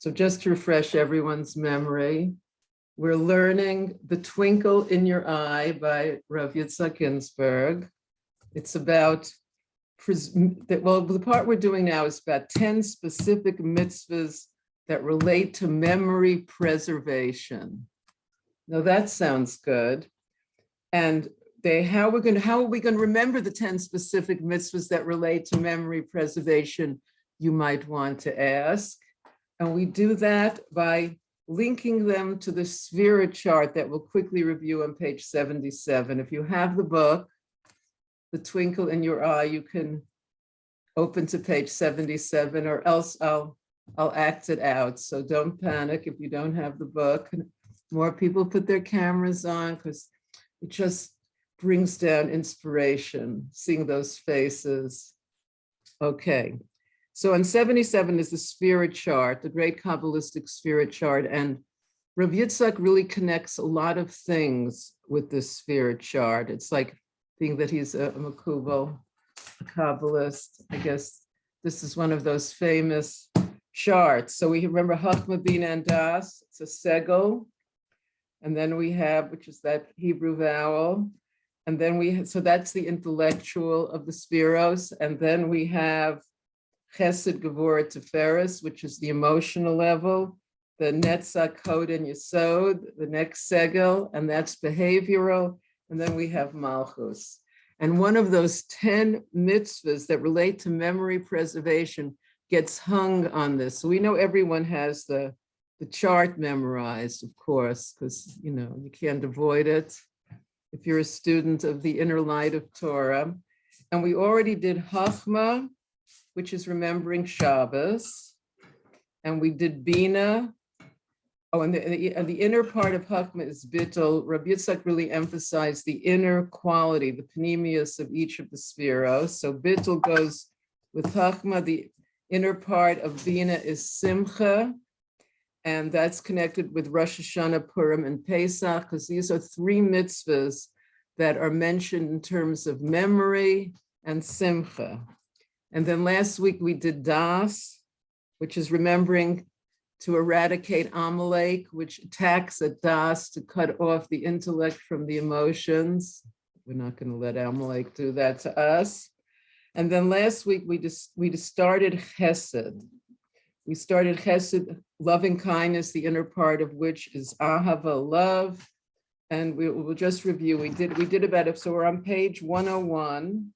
So just to refresh everyone's memory, we're learning The Twinkle in Your Eye by Rabbi Yitzchak Ginzburg. It's about, the part we're doing now is about 10 specific mitzvahs that relate to memory preservation. Now that sounds good. And how are we going to remember the 10 specific mitzvahs that relate to memory preservation, you might want to ask. And we do that by linking them to the Sphera chart that we'll quickly review on page 77. If you have the book, The Twinkle in Your Eye, you can open to page 77, or else I'll act it out. So don't panic if you don't have the book. More people put their cameras on because it just brings down inspiration, seeing those faces. Okay, so on 77 is the Sphera chart, the great Kabbalistic Sphera chart, and Rav Yitzchak really connects a lot of things with this Sphera chart. It's like being that he's a Makubal, a Kabbalist. I guess this is one of those famous charts. So we remember Chachma, Bina, and Das. It's a segel. And then we have, which is that Hebrew vowel. And then so that's the intellectual of the Spheros. And then we have Chesed, Gevurah, Tiferes, which is the emotional level, the Netzach, Hod, and Yesod, the next segel, and that's behavioral. And then we have Malchus. And one of those 10 mitzvahs that relate to memory preservation gets hung on this. So we know everyone has the chart memorized, of course, because you can't avoid it if you're a student of the inner light of Torah. And we already did Chachma, which is remembering Shabbos, and we did Bina. Oh, and the inner part of Chachma is Bittul. Rabbi Yitzchak really emphasized the inner quality, the panemius of each of the Spheros. So Bittul goes with Chachma. The inner part of Bina is Simcha, and that's connected with Rosh Hashanah, Purim, and Pesach, because these are 3 mitzvahs that are mentioned in terms of memory and Simcha. And then last week we did Das, which is remembering to eradicate Amalek, which attacks at Das to cut off the intellect from the emotions. We're not going to let Amalek do that to us. And then last week we just started Chesed. We started Chesed, loving kindness, the inner part of which is Ahava, love. And we'll just review. We did about it. So we're on page 101.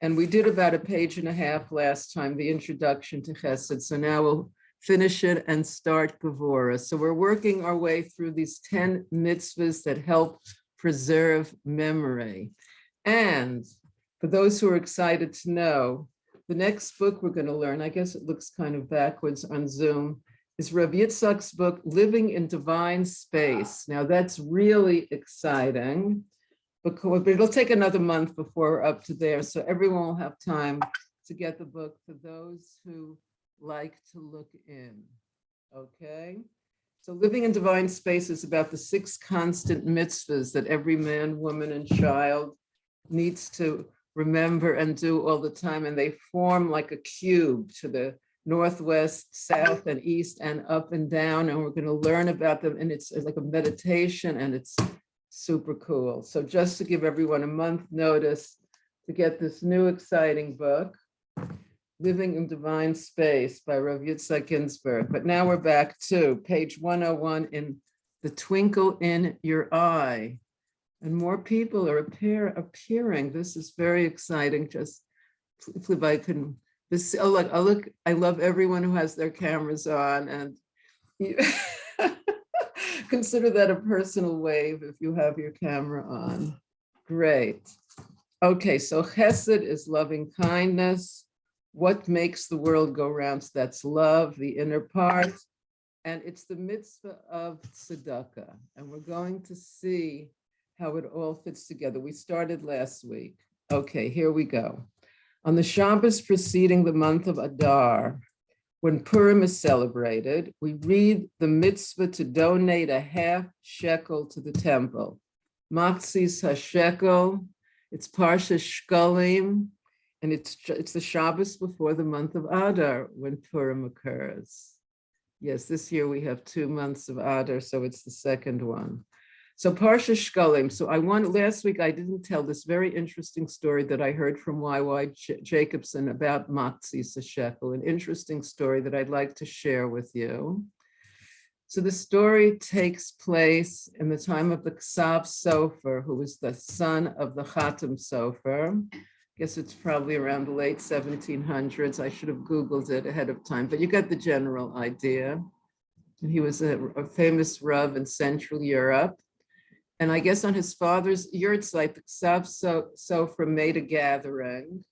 And we did about a page and a half last time, the introduction to Chesed. So now we'll finish it and start Gevurah. So we're working our way through these 10 mitzvahs that help preserve memory. And for those who are excited to know, the next book we're going to learn, I guess it looks kind of backwards on Zoom, is Rabbi Yitzchak's book, Living in Divine Space. Now that's really exciting, but it'll take another month before we're up to there. So everyone will have time to get the book for those who like to look in, okay? So Living in Divine Space is about the 6 constant mitzvahs that every man, woman, and child needs to remember and do all the time. And they form like a cube to the northwest, south, and east, and up and down. And we're going to learn about them. And it's like a meditation, and it's super cool. So just to give everyone a month notice to get this new exciting book, Living in Divine Space by Rav Yitzchak Ginzburg. But now we're back to page 101 in The Twinkle in Your Eye. And more people are appearing. This is very exciting. Just if I can, I love everyone who has their cameras on, and you consider that a personal wave if you have your camera on. Great. Okay, so Chesed is loving kindness. What makes the world go round? So that's love, the inner part. And it's the Mitzvah of Sadaka. And we're going to see how it all fits together. We started last week. Okay, here we go. On the Shabbos preceding the month of Adar, when Purim is celebrated, we read the mitzvah to donate a half shekel to the temple. Machzis HaShekel, it's Parsha Shkalim, and it's the Shabbos before the month of Adar when Purim occurs. Yes, this year we have 2 months of Adar, so it's the second one. So Parsha Shkalim. So last week I didn't tell this very interesting story that I heard from Y.Y. Jacobson about Matzis a shekel, an interesting story that I'd like to share with you. So the story takes place in the time of the Ksav Sofer, who was the son of the Chatam Sofer. I guess it's probably around the late 1700s. I should have Googled it ahead of time, but you get the general idea. And he was a famous Rav in Central Europe. And I guess on his father's yurtzeit, the Ksav Sofer made a gathering.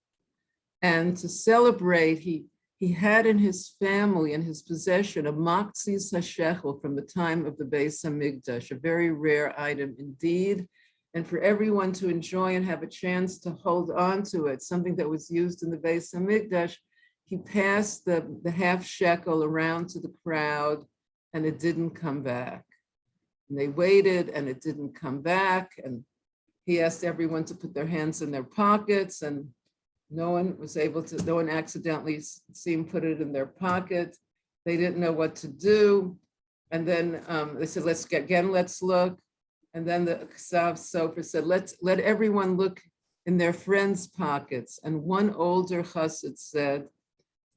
And to celebrate, he had in his family, in his possession, a Matzis HaShechel from the time of the Beis Hamikdash, a very rare item indeed. And for everyone to enjoy and have a chance to hold on to it, something that was used in the Beis Hamikdash, he passed the half shekel around to the crowd, and it didn't come back. And they waited, and it didn't come back. And he asked everyone to put their hands in their pockets, and no one accidentally seemed put it in their pocket. They didn't know what to do. And then they said, let's look. And then the Ksav Sofer said, let everyone look in their friends' pockets. And one older chassid said,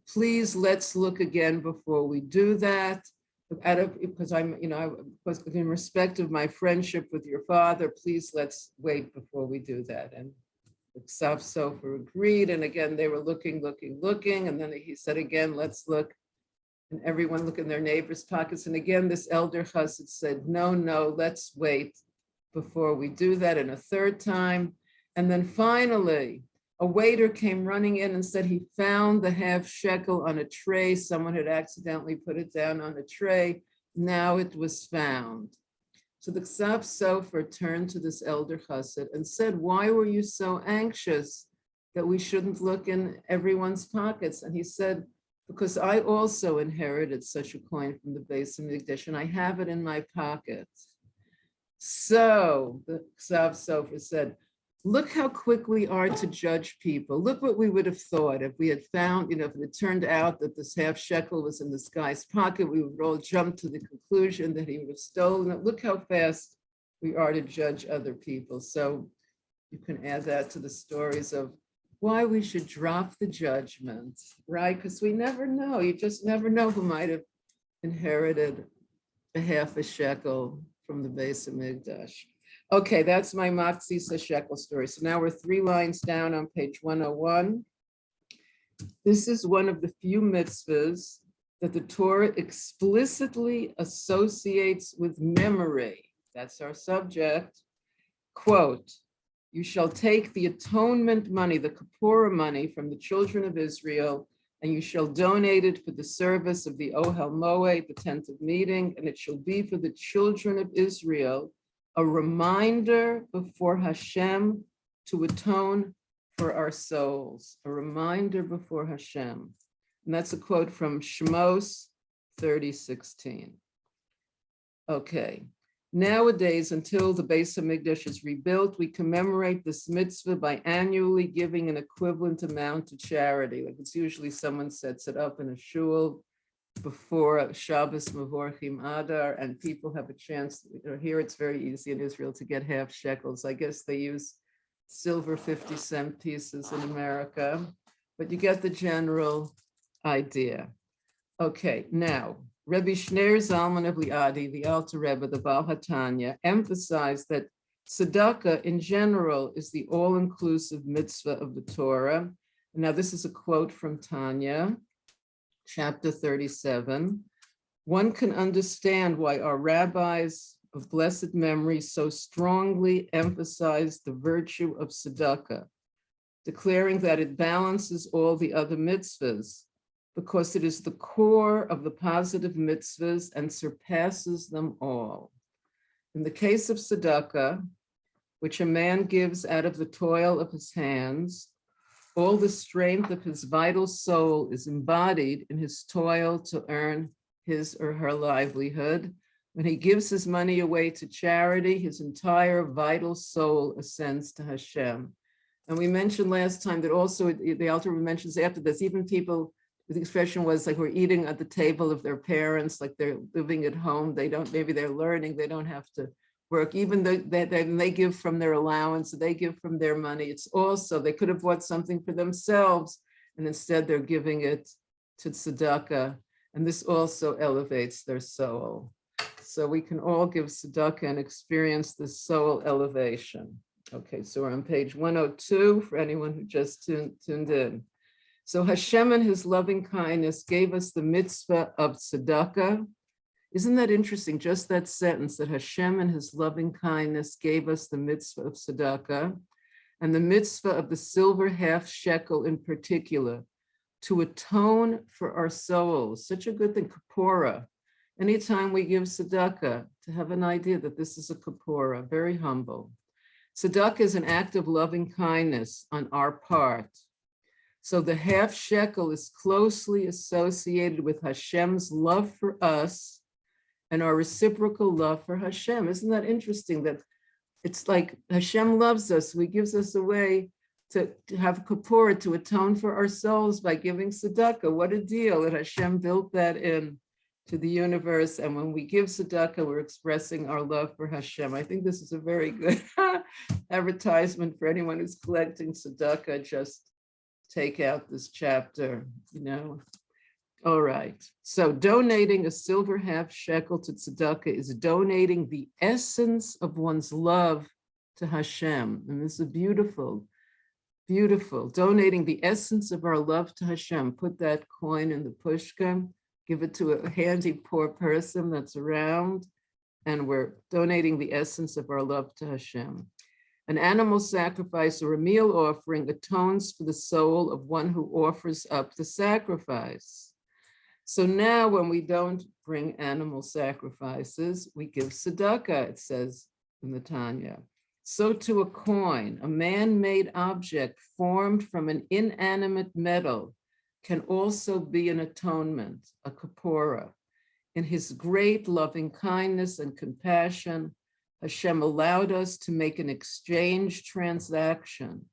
please, let's look again before we do that. Because in respect of my friendship with your father, please let's wait before we do that. And the Ksav Sofer agreed. And again, they were looking. And then he said again, let's look. And everyone look in their neighbors' pockets. And again, this elder chassid said, no, let's wait before we do that. And a third time. And then finally, a waiter came running in and said he found the half shekel on a tray. Someone had accidentally put it down on a tray. Now it was found. So the Ksav Sofer turned to this elder chassid and said, why were you so anxious that we shouldn't look in everyone's pockets? And he said, because I also inherited such a coin from the Beis Hamikdash, and I have it in my pocket. So the Ksav Sofer said, look how quick we are to judge people. Look what we would have thought if we had found, if it turned out that this half shekel was in this guy's pocket, we would all jump to the conclusion that he would have stolen it. Look how fast we are to judge other people. So you can add that to the stories of why we should drop the judgment, right? Because we never know. You just never know who might have inherited a half a shekel from the Beis Hamikdash. Okay, that's my Matzis HaShekel story. So now we're 3 lines down on page 101. This is one of the few mitzvahs that the Torah explicitly associates with memory. That's our subject. Quote, you shall take the atonement money, the Kapora money from the children of Israel, and you shall donate it for the service of the Ohel Moed, the tent of meeting, and it shall be for the children of Israel, a reminder before Hashem to atone for our souls, a reminder before Hashem. And that's a quote from Shmos 30:16. Okay, nowadays, until the Beis Hamikdash is rebuilt, we commemorate this mitzvah by annually giving an equivalent amount to charity. Like it's usually someone sets it up in a shul before Shabbos Mavorchim Adar, and people have a chance. Here it's very easy in Israel to get half shekels. I guess they use silver 50-cent pieces in America, but you get the general idea. Okay, now, Rabbi Shneir Zalman of Liadi, the Alter Rebbe, the Baal HaTanya, emphasized that Sadaka in general is the all-inclusive mitzvah of the Torah. Now, this is a quote from Tanya, chapter 37. One can understand why our rabbis of blessed memory so strongly emphasize the virtue of tzedakah, declaring that it balances all the other mitzvahs, because it is the core of the positive mitzvahs and surpasses them all. In the case of tzedakah, which a man gives out of the toil of his hands, all the strength of his vital soul is embodied in his toil to earn his or her livelihood. When he gives his money away to charity, his entire vital soul ascends to Hashem. And we mentioned last time that also the Alter Rebbe mentions after this, even people the expression was like we're eating at the table of their parents, like they're living at home. They don't, maybe they're learning, they don't have to work, even though they give from their allowance, they give from their money. It's also, they could have bought something for themselves, and instead they're giving it to tzedakah. And this also elevates their soul. So we can all give tzedakah and experience the soul elevation. Okay, so we're on page 102 for anyone who just tuned in. So Hashem in his loving kindness gave us the mitzvah of Sadaka. Isn't that interesting? Just that sentence, that Hashem in his loving kindness gave us the mitzvah of Sadaka, and the mitzvah of the silver half shekel in particular, to atone for our souls. Such a good thing, kapora. Anytime we give Sadaka, to have an idea that this is a kapora, very humble. Sadaka is an act of loving kindness on our part. So the half shekel is closely associated with Hashem's love for us and our reciprocal love for Hashem. Isn't that interesting that it's like Hashem loves us, he gives us a way to have kapora, to atone for our souls by giving tzedakah. What a deal that Hashem built that in to the universe. And when we give tzedakah, we're expressing our love for Hashem. I think this is a very good advertisement for anyone who's collecting tzedakah. Just take out this chapter, All right, so donating a silver half shekel to tzedakah is donating the essence of one's love to Hashem. And this is beautiful, beautiful. Donating the essence of our love to Hashem. Put that coin in the pushka, give it to a handy poor person that's around, and we're donating the essence of our love to Hashem. An animal sacrifice or a meal offering atones for the soul of one who offers up the sacrifice. So now when we don't bring animal sacrifices, we give tzedakah, it says in the Tanya. So to a coin, a man-made object formed from an inanimate metal, can also be an atonement, a kapora. In his great loving kindness and compassion, Hashem allowed us to make an exchange transaction,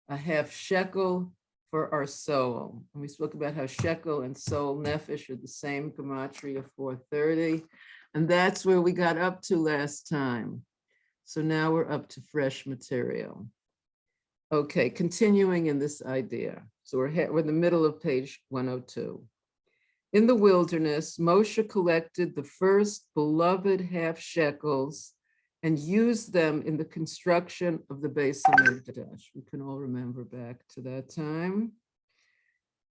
a half shekel for our soul. And we spoke about how shekel and soul nefesh are the same gematria, 430. And that's where we got up to last time. So now we're up to fresh material. Okay, continuing in this idea. So we're in the middle of page 102. In the wilderness, Moshe collected the first beloved half shekels and used them in the construction of the Beit Midrash. We can all remember back to that time.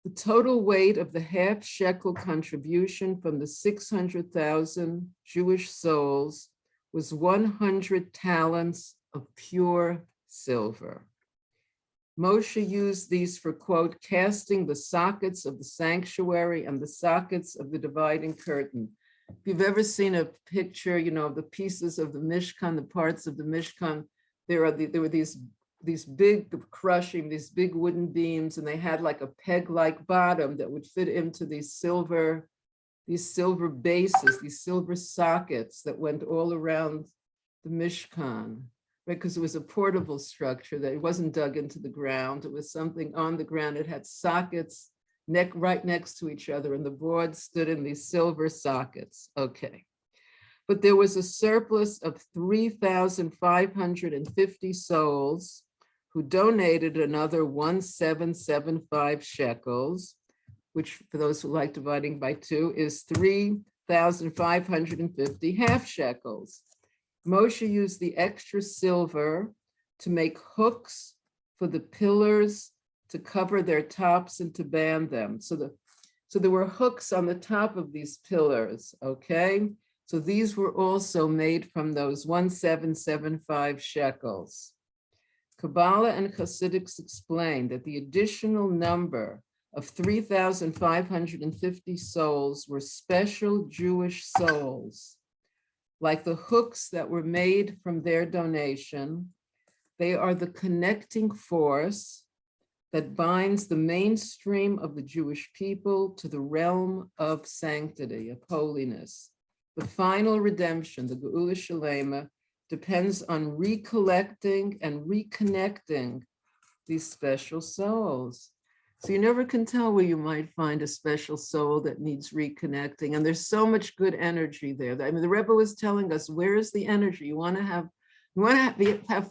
The total weight of the half shekel contribution from the 600,000 Jewish souls was 100 talents of pure silver. Moshe used these for, quote, casting the sockets of the sanctuary and the sockets of the dividing curtain. If you've ever seen a picture, of the pieces of the Mishkan, the parts of the Mishkan, there were these big crushing, these big wooden beams, and they had like a peg-like bottom that would fit into these silver bases, these silver sockets that went all around the Mishkan, right? Because it was a portable structure that it wasn't dug into the ground. It was something on the ground. It had sockets right next to each other, and the board stood in these silver sockets. Okay. But there was a surplus of 3,550 souls who donated another 1,775 shekels, which for those who like dividing by 2 is 3,550 half shekels. Moshe used the extra silver to make hooks for the pillars to cover their tops and to band them. So there were hooks on the top of these pillars, okay? So these were also made from those 1,775 shekels. Kabbalah and Hasidics explain that the additional number of 3,550 souls were special Jewish souls. Like the hooks that were made from their donation, they are the connecting force that binds the mainstream of the Jewish people to the realm of sanctity, of holiness. The final redemption, the Geula Shalema, depends on recollecting and reconnecting these special souls. So you never can tell where you might find a special soul that needs reconnecting. And there's so much good energy there. I mean, the Rebbe was telling us, where is the energy? You want to have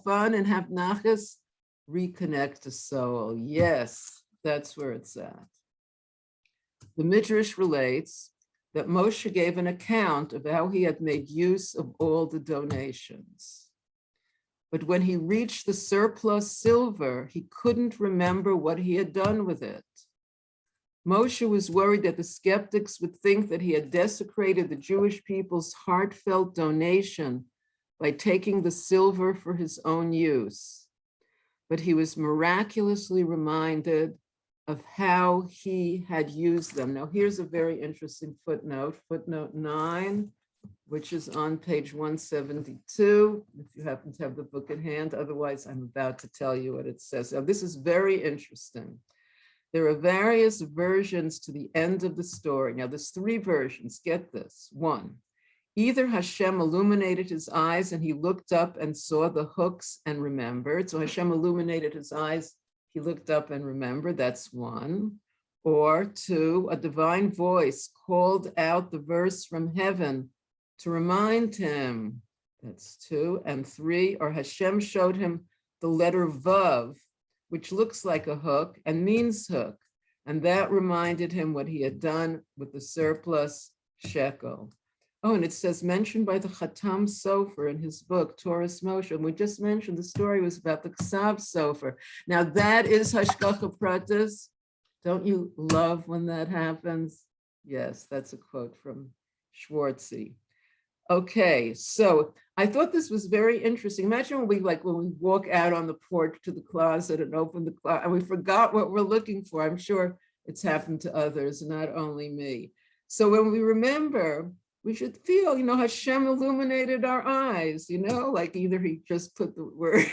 fun and have nachas? Reconnect a soul. Yes, that's where it's at. The Midrash relates that Moshe gave an account of how he had made use of all the donations. But when he reached the surplus silver, he couldn't remember what he had done with it. Moshe was worried that the skeptics would think that he had desecrated the Jewish people's heartfelt donation by taking the silver for his own use. But he was miraculously reminded of how he had used them. Now, here's a very interesting footnote 9, which is on page 172, if you happen to have the book at hand. Otherwise, I'm about to tell you what it says. Now, this is very interesting. There are various versions to the end of the story. Now, there's 3 versions. Get this. 1, either Hashem illuminated his eyes and he looked up and saw the hooks and remembered. So Hashem illuminated his eyes, he looked up and remembered. That's 1. Or 2, a divine voice called out the verse from heaven to remind him. That's 2. And 3, or Hashem showed him the letter Vav, which looks like a hook and means hook. And that reminded him what he had done with the surplus shekel. Oh, and it says, mentioned by the Chatam Sofer in his book, Torah's Moshe. And we just mentioned the story was about the Ksav Sofer. Now that is Hashgacha Pratis. Don't you love when that happens? Yes, that's a quote from Schwartzy. Okay, so I thought this was very interesting. Imagine when we walk out on the porch to the closet and open the closet and we forgot what we're looking for. I'm sure it's happened to others, not only me. So when we remember, we should feel, Hashem illuminated our eyes, like either he just put the word.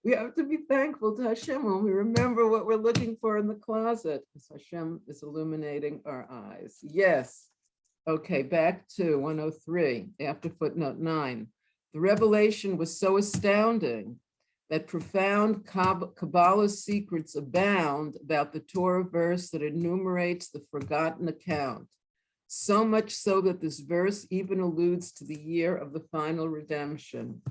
We have to be thankful to Hashem when we remember what we're looking for in the closet, because Hashem is illuminating our eyes. Yes. Okay, back to 103, after footnote 9. The revelation was so astounding that profound Kabbalah secrets abound about the Torah verse that enumerates the forgotten account. So much so that this verse even alludes to the year of the final redemption.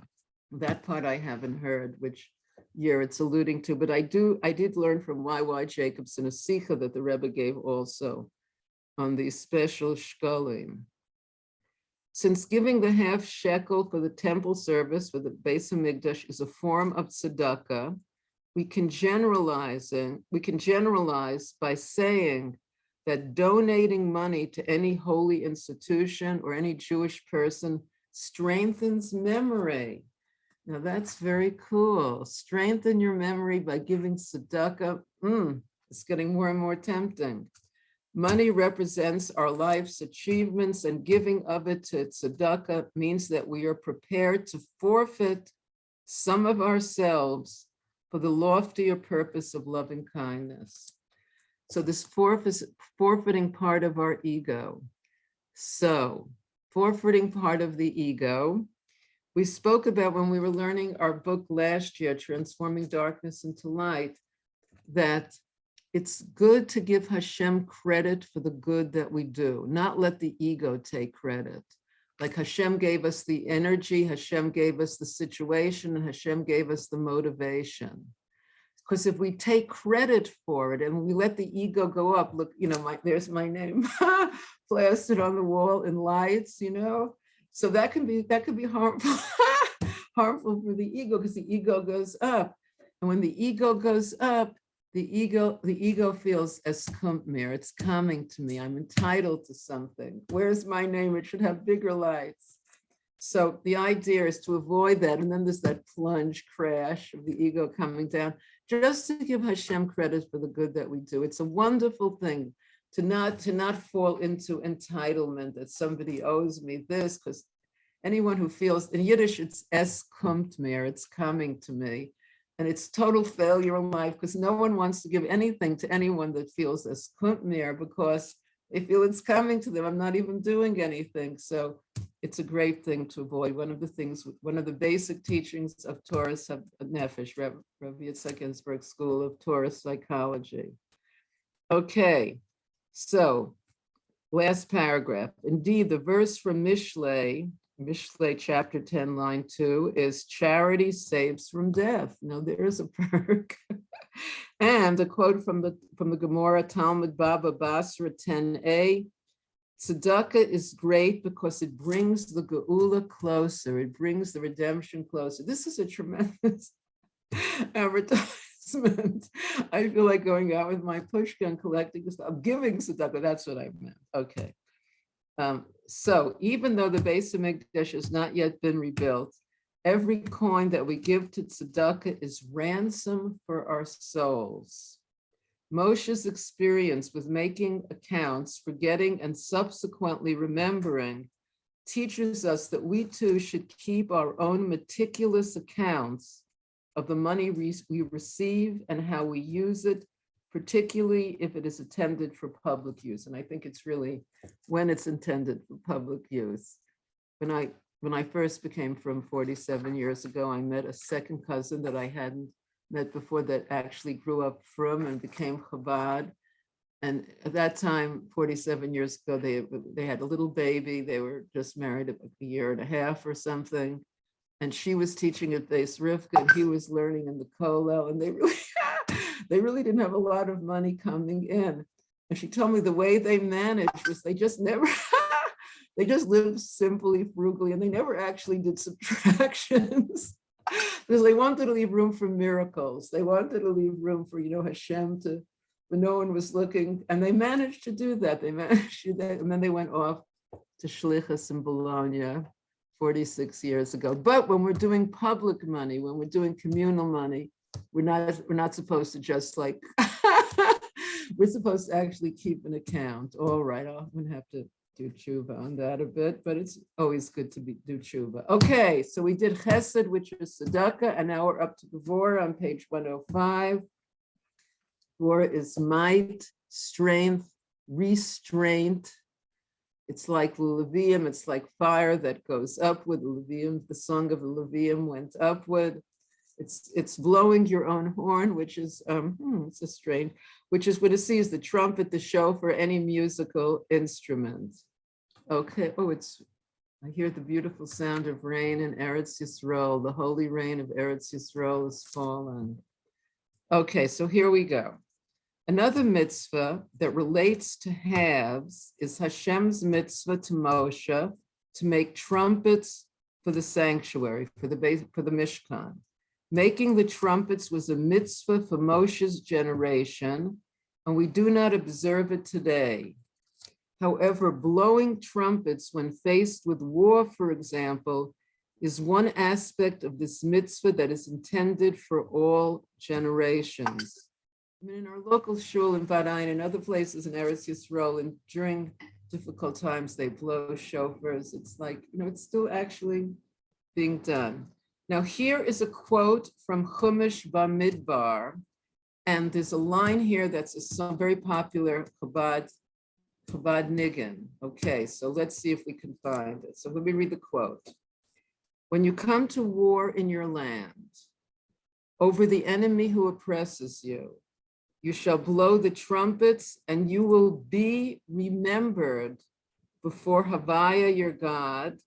That part I haven't heard, which year it's alluding to, but I did learn from Y.Y. Jacobson a sikha that the Rebbe gave also on these special shkalim. Since giving the half shekel for the temple service for the Beit Midrash is a form of tzedakah, we can generalize by saying that donating money to any holy institution or any Jewish person strengthens memory. Now that's very cool. Strengthen your memory by giving tzedakah. It's getting more and more tempting. Money represents our life's achievements, and giving of it to tzedakah means that we are prepared to forfeit some of ourselves for the loftier purpose of loving kindness. So this forfeiting part of our ego. So forfeiting part of the ego, we spoke about when we were learning our book last year, Transforming Darkness into Light, that it's good to give Hashem credit for the good that we do, not let the ego take credit. Like Hashem gave us the energy, Hashem gave us the situation, and Hashem gave us the motivation. Because if we take credit for it and we let the ego go up, look, there's my name plastered on the wall in lights, So that could be harmful, harmful for the ego, because the ego goes up. And when the ego goes up, the ego feels eskumpmir, it's coming to me, I'm entitled to something. Where's my name? It should have bigger lights. So the idea is to avoid that. And then there's that plunge crash of the ego coming down, just to give Hashem credit for the good that we do. It's a wonderful thing to not fall into entitlement that somebody owes me this, because anyone who feels, in Yiddish, it's es kommt mir, it's coming to me. And it's total failure in life, because no one wants to give anything to anyone that feels es kommt mir, because they feel it's coming to them. I'm not even doing anything. So it's a great thing to avoid. One of the basic teachings of Torah Nefesh, Rabbi Yitzchak Ginzburg School of Torah Psychology. Okay, so last paragraph. Indeed, the verse from Mishlei chapter 10, line 2 is charity saves from death. No, there is a perk. And a quote from the Gemara Talmud Baba Basra 10a, Tzedakah is great because it brings the Geula closer. It brings the redemption closer. This is a tremendous advertisement. I feel like going out with my pushkin collecting stuff, giving tzedakah. That's what I meant. Okay. So even though the Beit Midrash has not yet been rebuilt, every coin that we give to tzedakah is ransom for our souls. Moshe's experience with making accounts, forgetting, and subsequently remembering teaches us that we too should keep our own meticulous accounts of the money we receive and how we use it, particularly if it is intended for public use. And I think it's really when it's intended for public use. When I first became from 47 years ago, I met a second cousin that I hadn't met before that actually grew up from and became Chabad. And at that time, 47 years ago, they had a little baby. They were just married a year and a half or something. And she was teaching at Beis Rivka, and he was learning in the kollel, and they really didn't have a lot of money coming in. And she told me the way they managed was they just they just lived simply, frugally, and they never actually did subtractions because they wanted to leave room for miracles. They wanted to leave room for, Hashem when no one was looking. And they managed to do that. And then they went off to Shlichus in Bologna 46 years ago. But when we're doing public money, when we're doing communal money, we're not supposed to just like, we're supposed to actually keep an account. All right, I'm gonna have to do tshuva on that a bit, but it's always good to do tshuva. Okay, so we did chesed, which is tzedakah, and now we're up to Gevurah on page 105. Gevurah is might, strength, restraint. It's like the Levium, it's like fire that goes upward. The Levium, the song of the Levium went upward. It's blowing your own horn, which is, it's a strange, which is what it sees, the trumpet, the shofar, any musical instrument. Okay, I hear the beautiful sound of rain in Eretz Yisrael. The holy rain of Eretz Yisrael is fallen. Okay, so here we go. Another mitzvah that relates to halves is Hashem's mitzvah to Moshe to make trumpets for the sanctuary, for the Mishkan. Making the trumpets was a mitzvah for Moshe's generation, and we do not observe it today. However, blowing trumpets when faced with war, for example, is one aspect of this mitzvah that is intended for all generations. I mean, in our local shul in Bad Ayin and other places in Eretz Yisrael, and during difficult times, they blow shofars. It's like, it's still actually being done. Now, here is a quote from Chumash Bamidbar, and there's a line here that's a song, very popular Chabad Niggin. Okay, so let's see if we can find it. So let me read the quote. When you come to war in your land, over the enemy who oppresses you, you shall blow the trumpets, and you will be remembered before Havaya, your God,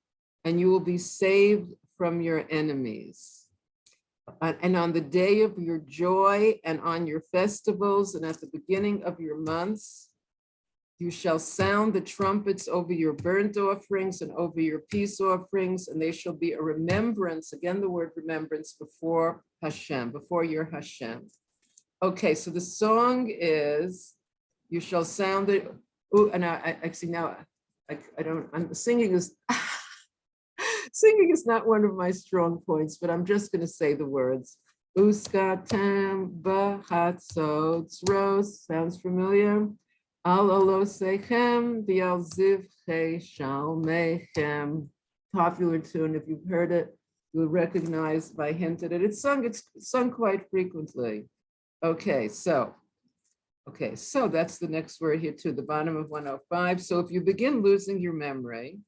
and you will be saved from your enemies. And on the day of your joy and on your festivals and at the beginning of your months, you shall sound the trumpets over your burnt offerings and over your peace offerings, and they shall be a remembrance, again the word remembrance, before Hashem, before your Hashem. Okay, so the song is, you shall sound it. Oh, and I see now, singing is, singing is not one of my strong points, but I'm just going to say the words. Uskatem b'chatzot, sounds familiar? Al olosechem v'al zivchei shalmechem. Popular tune. If you've heard it, you'll recognize by hint at it. It's sung quite frequently. Okay, so that's the next word here too, the bottom of 105. So if you begin losing your memory,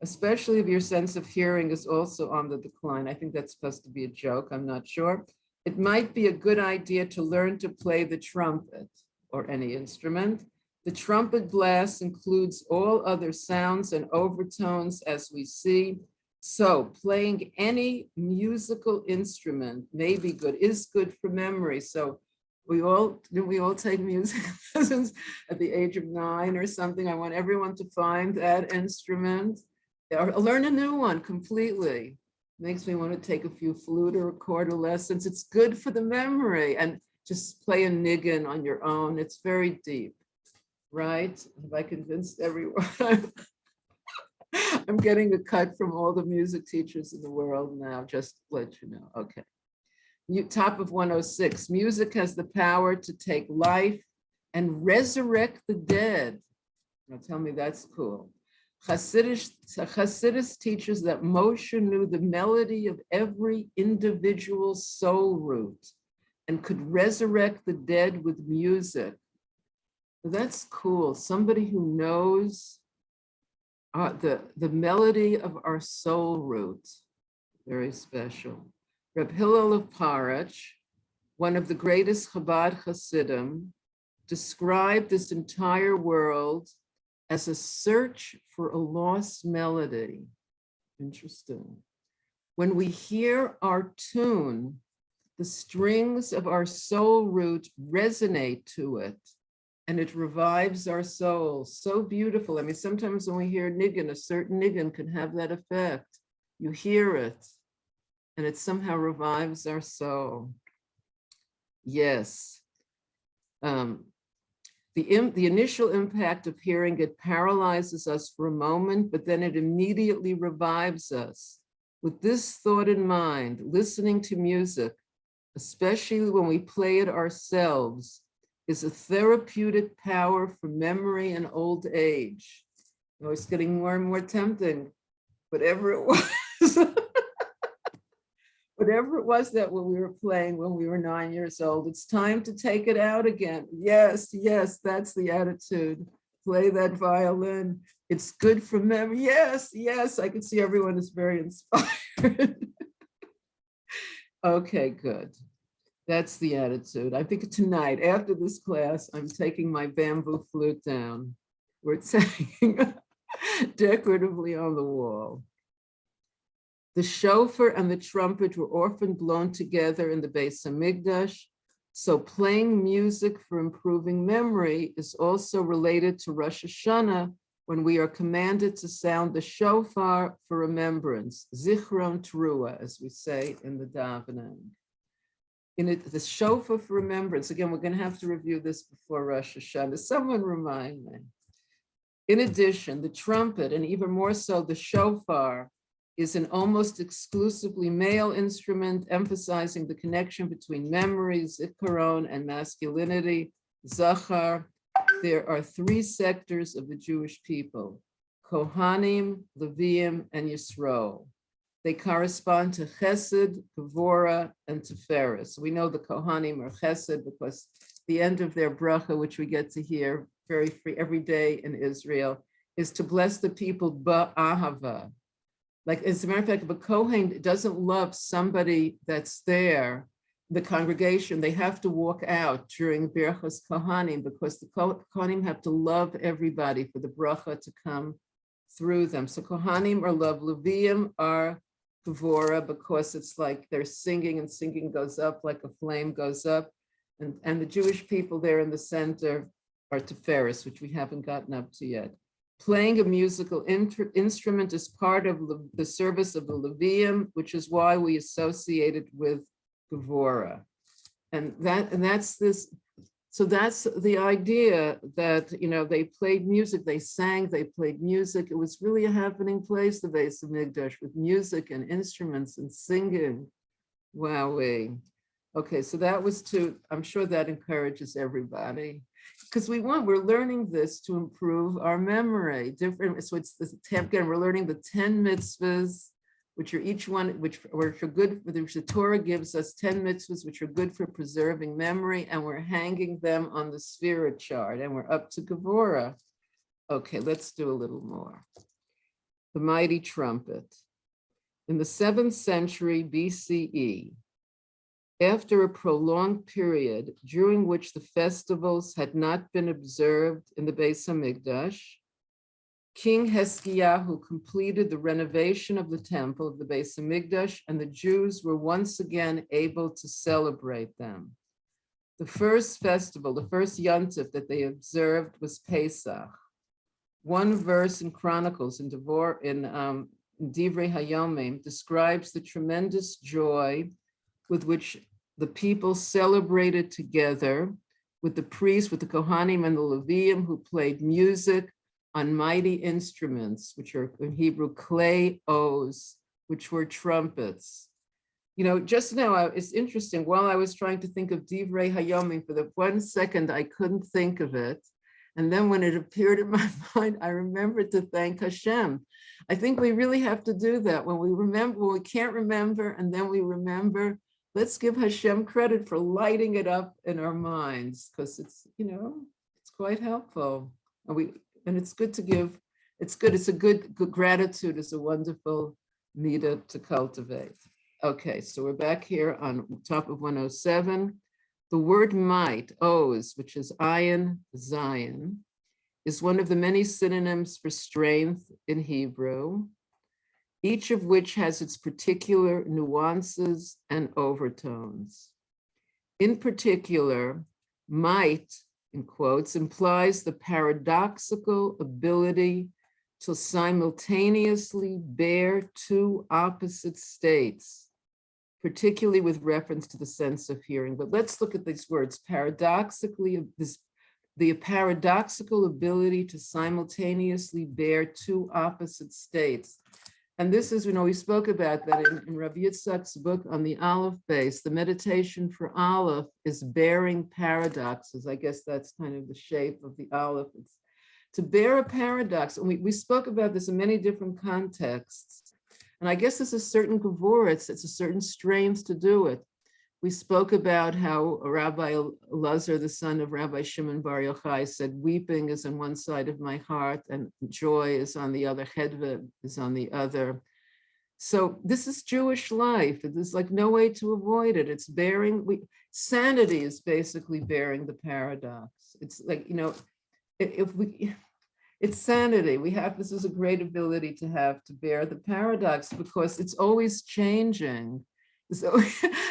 especially if your sense of hearing is also on the decline, I think that's supposed to be a joke, I'm not sure. It might be a good idea to learn to play the trumpet or any instrument. The trumpet blast includes all other sounds and overtones as we see. So playing any musical instrument may be good, is good for memory. So we all take music lessons at the age of 9 or something. I want everyone to find that instrument or learn a new one completely. Makes me want to take a few flute or recorder lessons. It's good for the memory, and just play a niggin on your own. It's very deep, right? Have I convinced everyone? I'm getting a cut from all the music teachers in the world now, just to let you know. Okay. Top of 106, music has the power to take life and resurrect the dead. Now tell me that's cool. Hasidus teaches that Moshe knew the melody of every individual soul root and could resurrect the dead with music. That's cool. Somebody who knows the melody of our soul root. Very special. Reb Hillel of Parach, one of the greatest Chabad Hasidim, described this entire world as a search for a lost melody. Interesting. When we hear our tune, the strings of our soul root resonate to it, and it revives our soul. So beautiful. I mean, sometimes when we hear niggin, a certain niggin can have that effect. You hear it, and it somehow revives our soul. Yes. The initial impact of hearing it paralyzes us for a moment, but then it immediately revives us. With this thought in mind, listening to music, especially when we play it ourselves, is a therapeutic power for memory and old age. Oh, it's getting more and more tempting, whatever it was. Whatever it was that when we were playing when we were 9 years old, it's time to take it out again. Yes, yes, that's the attitude. Play that violin. It's good for memory. Yes, yes, I can see everyone is very inspired. Okay, good. That's the attitude. I think tonight, after this class, I'm taking my bamboo flute down. We're hanging decoratively on the wall. The shofar and the trumpet were often blown together in the Beit Midrash, so playing music for improving memory is also related to Rosh Hashanah, when we are commanded to sound the shofar for remembrance, zichron teruah, as we say in the davening. In it, the shofar for remembrance, again, we're going to have to review this before Rosh Hashanah. Someone remind me. In addition, the trumpet, and even more so the shofar, is an almost exclusively male instrument, emphasizing the connection between memory, zikaron, and masculinity, zachar. There are 3 sectors of the Jewish people: Kohanim, Leviim, and Yisroel. They correspond to Chesed, Gevurah, and Tiferes. We know the Kohanim are Chesed because the end of their bracha, which we get to hear very free every day in Israel, is to bless the people ba'ahava. Like, as a matter of fact, if a Kohen doesn't love somebody that's there, the congregation, they have to walk out during Birchas Kohanim, because the Kohanim have to love everybody for the bracha to come through them. So Kohanim are love, Leviim are Gevurah, because it's like they're singing, and singing goes up like a flame goes up. And the Jewish people there in the center are Tiferes, which we haven't gotten up to yet. Playing a musical instrument is part of the service of the Levium, which is why we associate it with Gevurah. And that's this. So that's the idea that, you know, they played music, they sang, they played music. It was really a happening place, the Beit Midrash, with music and instruments and singing. Wowee. Okay, so that was I'm sure that encourages everybody, because we're learning this to improve our memory. So it's again, we're learning the 10 mitzvahs, which are each one, which are good, which the Torah gives us 10 mitzvahs, which are good for preserving memory, and we're hanging them on the Sphira chart, and we're up to Gevurah. Okay, let's do a little more. The mighty trumpet. In the 7th century BCE, after a prolonged period during which the festivals had not been observed in the Beit Midrash, King Hezekiah completed the renovation of the temple of the Beit Midrash, and the Jews were once again able to celebrate them. The first festival, the first Yontif that they observed was Pesach. One verse in Chronicles in Divrei Hayomim describes the tremendous joy with which the people celebrated together with the priests, with the Kohanim and the Leviim, who played music on mighty instruments, which are in Hebrew clay o's, which were trumpets. You know, just now, it's interesting, while I was trying to think of Divrei Hayomim, for the 1 second, I couldn't think of it. And then when it appeared in my mind, I remembered to thank Hashem. I think we really have to do that when we remember, when we can't remember, and then we remember, let's give Hashem credit for lighting it up in our minds, because it's, you know, it's quite helpful. And it's good to give, it's a good gratitude is a wonderful midah to cultivate. Okay, so we're back here on top of 107. The word might, oz, which is ayin, Zion, is one of the many synonyms for strength in Hebrew, each of which has its particular nuances and overtones. In particular, might, in quotes, implies the paradoxical ability to simultaneously bear two opposite states, particularly with reference to the sense of hearing. But let's look at these words. Paradoxically, the paradoxical ability to simultaneously bear two opposite states. And this is, you know, we spoke about that in Rabbi Yitzchak's book on the Aleph base. The meditation for Aleph is bearing paradoxes. I guess that's kind of the shape of the Aleph. It's to bear a paradox. And we spoke about this in many different contexts. And I guess there's a certain gevurah, it's a certain strength to do it. We spoke about how Rabbi Elazar, the son of Rabbi Shimon Bar Yochai, said, weeping is on one side of my heart and joy is on the other, chedva is on the other. So this is Jewish life. There's like no way to avoid it. It's bearing, sanity is basically bearing the paradox. It's like, you know, it's sanity. This is a great ability to have to bear the paradox because it's always changing. So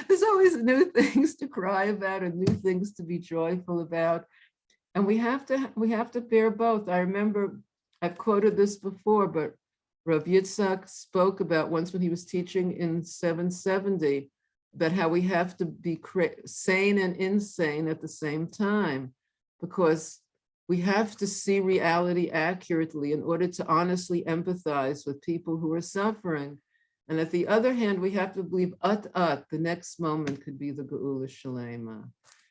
there's always new things to cry about and new things to be joyful about. And we have to bear both. I remember I've quoted this before, but Rav Yitzchak spoke about once when he was teaching in 770 about how we have to be sane and insane at the same time, because we have to see reality accurately in order to honestly empathize with people who are suffering. And at the other hand, we have to believe the next moment could be the Geula Shalema.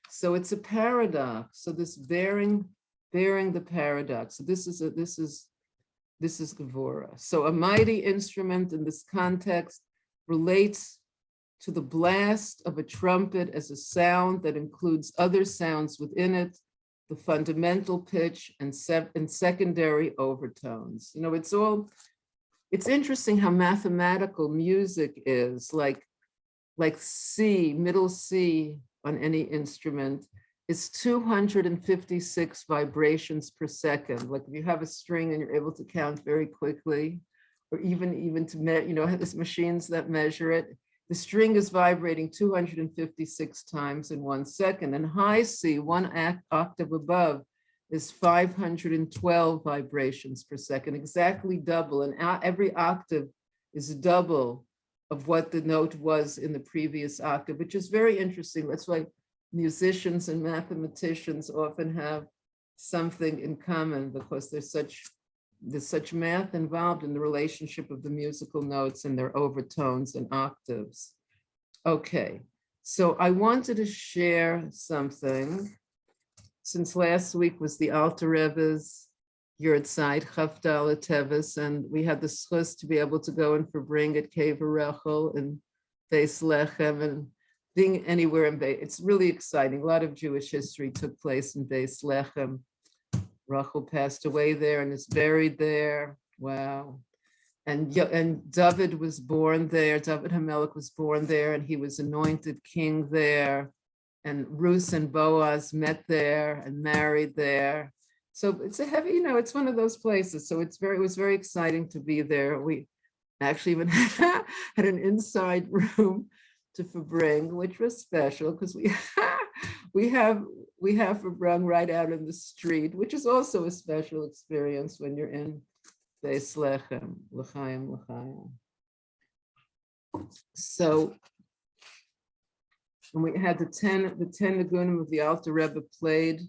So it's a paradox. So this bearing the paradox. So this is Gevurah. So a mighty instrument in this context relates to the blast of a trumpet as a sound that includes other sounds within it, the fundamental pitch and secondary overtones. You know, it's interesting how mathematical music is, like C, middle C on any instrument is 256 vibrations per second. Like if you have a string and you're able to count very quickly, or even to, you know, there's machines that measure it, the string is vibrating 256 times in 1 second. And high C, one octave above, is 512 vibrations per second, exactly double. And every octave is double of what the note was in the previous octave, which is very interesting. That's why musicians and mathematicians often have something in common, because there's such math involved in the relationship of the musical notes and their overtones and octaves. Okay, so I wanted to share something. Since last week was the Alter Rebbe's Yurtzeit, Chaf Dalet Teves, and we had the schus to be able to go and bring at Kever Rachel and Beis Lechem and being anywhere in Beis. It's really exciting. A lot of Jewish history took place in Beis Lechem. Rachel passed away there and is buried there. Wow. and David was born there. David HaMelech was born there, and he was anointed king there. And Ruth and Boaz met there and married there. So it's a heavy, it's one of those places. So it was very exciting to be there. We actually even had an inside room to Fabring, which was special because we have Fabring right out in the street, which is also a special experience when you're in Beis Lechem, L'chaim. So and we had the 10 Nigunim of the Alter Rebbe played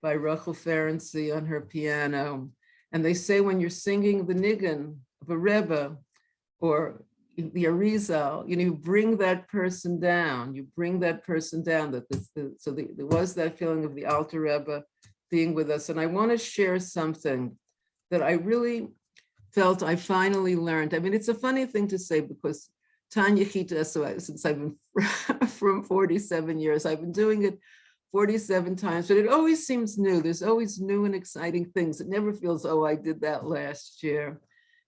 by Rachel Ferenczi on her piano. And they say when you're singing the nigun of a Rebbe or the Arizal, you bring that person down. You bring that person down. There was that feeling of the Alter Rebbe being with us. And I want to share something that I really felt I finally learned. I mean, it's a funny thing to say because Tanya Chita, since I've been from 47 years, I've been doing it 47 times, but it always seems new. There's always new and exciting things. It never feels, oh, I did that last year.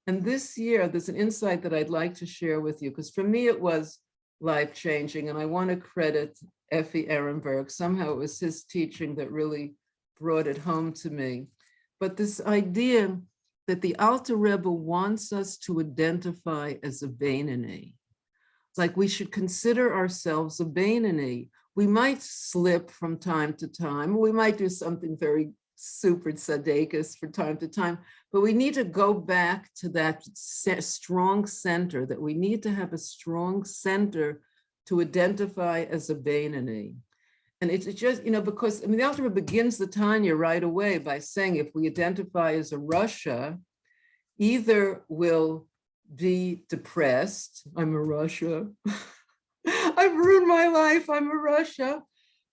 And this year, there's an insight that I'd like to share with you, because for me, it was life-changing. And I want to credit Effie Ehrenberg. Somehow it was his teaching that really brought it home to me. But this idea that the Alter Rebbe wants us to identify as a Beinoni. It's like we should consider ourselves a Beinoni. We might slip from time to time. We might do something very super tzaddikus from time to time, but we need to go back to that strong center, that we need to have a strong center to identify as a Beinoni. And it's just, because the Alter Rebbe begins the Tanya right away by saying if we identify as a Russia, either we'll be depressed, I'm a Russia, I've ruined my life, I'm a Russia.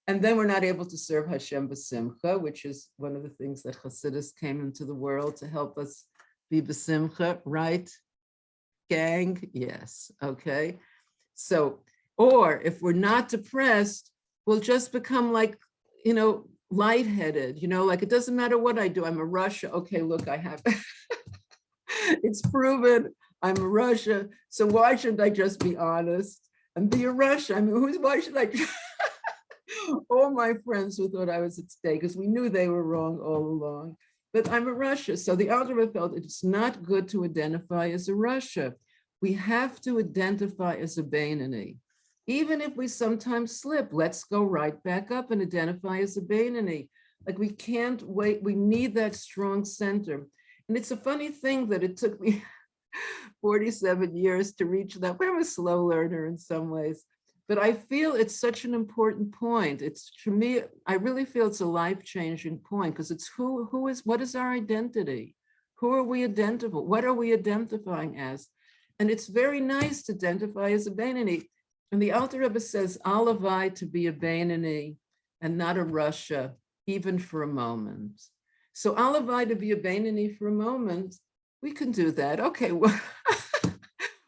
And then we're not able to serve Hashem b'simcha, which is one of the things that Hasidus came into the world to help us be b'simcha, right? Gang, yes, okay. So, or if we're not depressed, we'll just become like, lightheaded, like it doesn't matter what I do, I'm a Russia. Okay, look, I have, it's proven I'm a Russia. So why shouldn't I just be honest and be a Russia? I mean, why should I? All my friends who thought I was at stake, because we knew they were wrong all along, but I'm a Russia. So the Alter Rebbe felt it's not good to identify as a Russia. We have to identify as a Beinoni. Even if we sometimes slip, let's go right back up and identify as a Beinoni. Like we can't wait, we need that strong center. And it's a funny thing that it took me 47 years to reach that. I'm a slow learner in some ways. But I feel it's such an important point. It's, to me, I really feel it's a life-changing point because it's what is our identity? Who are we identifying? What are we identifying as? And it's very nice to identify as a Beinoni. And the Alter Rebbe says, Alavai to be a Beinoni and not a Russia, even for a moment. So Alavai to be a Beinoni for a moment, we can do that. Okay, well,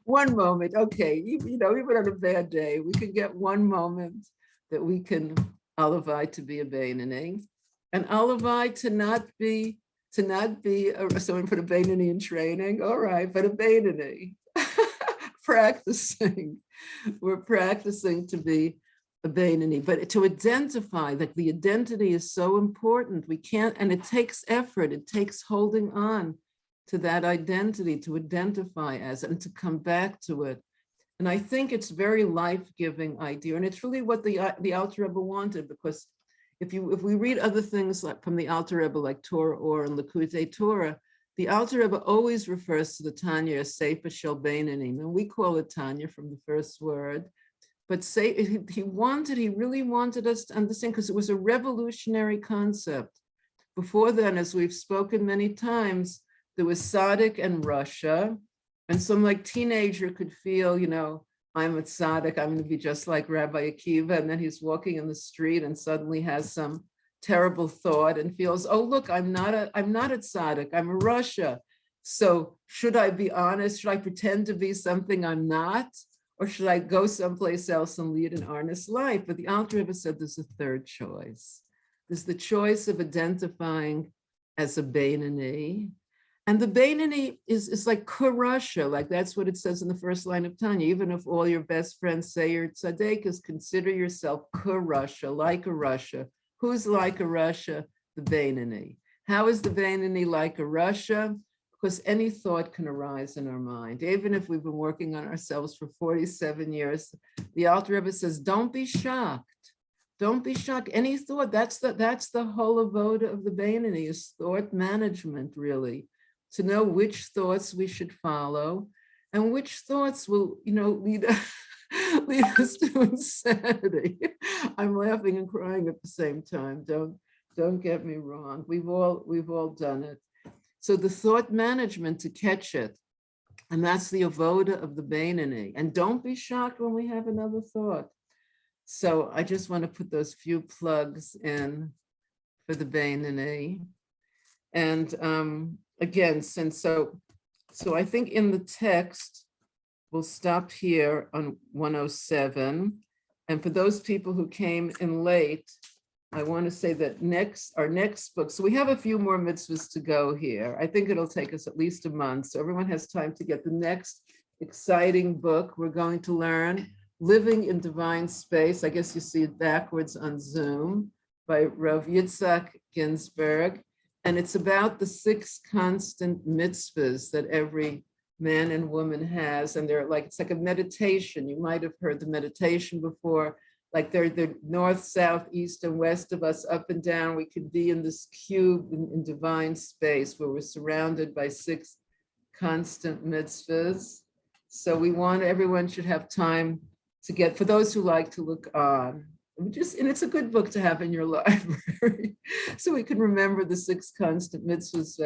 one moment, okay, even on a bad day, we can get one moment that we can Alavai to be a Beinoni, and Alavai to not be someone put a Beinoni in training, all right, but a Beinoni, practicing. We're practicing to be a Beinoni, but to identify, that the identity is so important. We can't, and it takes effort, it takes holding on to that identity, to identify as it and to come back to it. And I think it's very life-giving idea. And it's really what the Alter Rebbe wanted, because if we read other things like from the Alter Rebbe, like Torah Or and Likutei Torah, the Alter Rebbe always refers to the Tanya as Sefer Shel Beinonim, and we call it Tanya from the first word. But he really wanted us to understand, because it was a revolutionary concept. Before then, as we've spoken many times, there was Tzaddik and Russia, and some like teenager could feel, I'm a Tzaddik, I'm going to be just like Rabbi Akiva, and then he's walking in the street and suddenly has some terrible thought and feels, oh look, I'm not a Tzaddik, I'm a Russia. So should I be honest? Should I pretend to be something I'm not? Or should I go someplace else and lead an honest life? But the Alter Rebbe said there's a third choice. There's the choice of identifying as a Beinoni. And the Beinoni is like Kurasha, like that's what it says in the first line of Tanya. Even if all your best friends say you're tzaddikas, consider yourself Kurasha, like a Russia. Who's like a Russia? The Beinoni. How is the Beinoni like a Russia? Because any thought can arise in our mind. Even if we've been working on ourselves for 47 years, the Alter Rebbe says, don't be shocked. Don't be shocked. Any thought, that's the whole avoda of the Beinoni, is thought management, really. To know which thoughts we should follow and which thoughts will, lead us to insanity. I'm laughing and crying at the same time. Don't get me wrong. We've all done it. So the thought management to catch it, and that's the avoda of the Beinoni. And don't be shocked when we have another thought. So I just want to put those few plugs in for the Beinoni. And again, so I think in the text, we'll stop here on 107. And for those people who came in late, I want to say that our next book, so we have a few more mitzvahs to go here. I think it'll take us at least a month. So everyone has time to get the next exciting book. We're going to learn Living in Divine Space. I guess you see it backwards on Zoom, by Rav Yitzchak Ginzburg. And it's about the 6 constant mitzvahs that every man and woman has. And it's like a meditation. You might have heard the meditation before. Like they're north, south, east, and west of us, up and down. We could be in this cube in divine space where we're surrounded by 6 constant mitzvahs. So everyone should have time to get, for those who like to look on. And it's a good book to have in your library, so we can remember the 6 constant mitzvahs.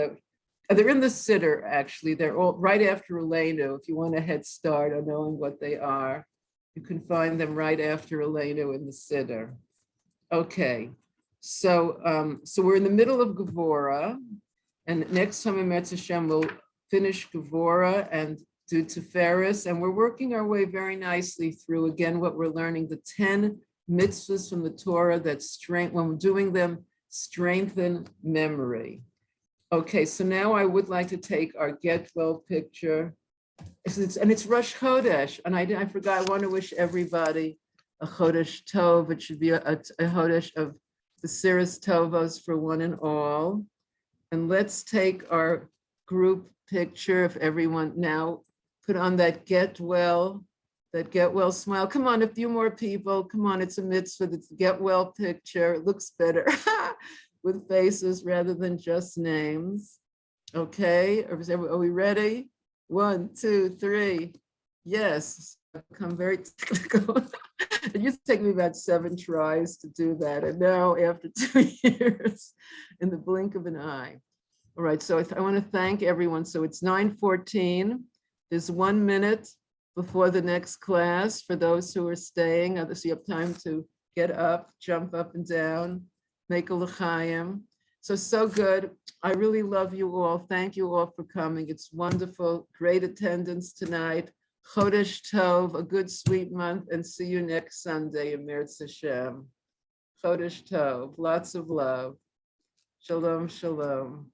They're in the Siddur, actually. They're all right after Elenu. If you want a head start on knowing what they are, you can find them right after Elenu in the Siddur. Okay, so we're in the middle of Gevurah, and next time in Metz Hashem, we'll finish Gevurah and do Tiferes, and we're working our way very nicely through, again, what we're learning, the 10 mitzvahs from the Torah that when we're doing them, strengthen memory. Okay, so now I would like to take our get well picture. It's Rosh Chodesh, and I forgot, I want to wish everybody a Chodesh Tov. It should be a Chodesh of the Siras Tovos for one and all. And let's take our group picture, if everyone now put on that get well smile. Come on, a few more people. Come on, it's a mitzvah. It's the get well picture. It looks better with faces rather than just names. Okay, are we ready? 1, 2, 3. Yes, I've become very technical. It used to take me about 7 tries to do that. And now after 2 years, in the blink of an eye. All right, so I want to thank everyone. So it's 9:14. There's 1 minute before the next class for those who are staying. So you have time to get up, jump up and down, make a l'chaim. So good. I really love you all. Thank you all for coming. It's wonderful. Great attendance tonight. Chodesh Tov, a good sweet month, and see you next Sunday in Meretz Hashem. Chodesh Tov, lots of love. Shalom, shalom.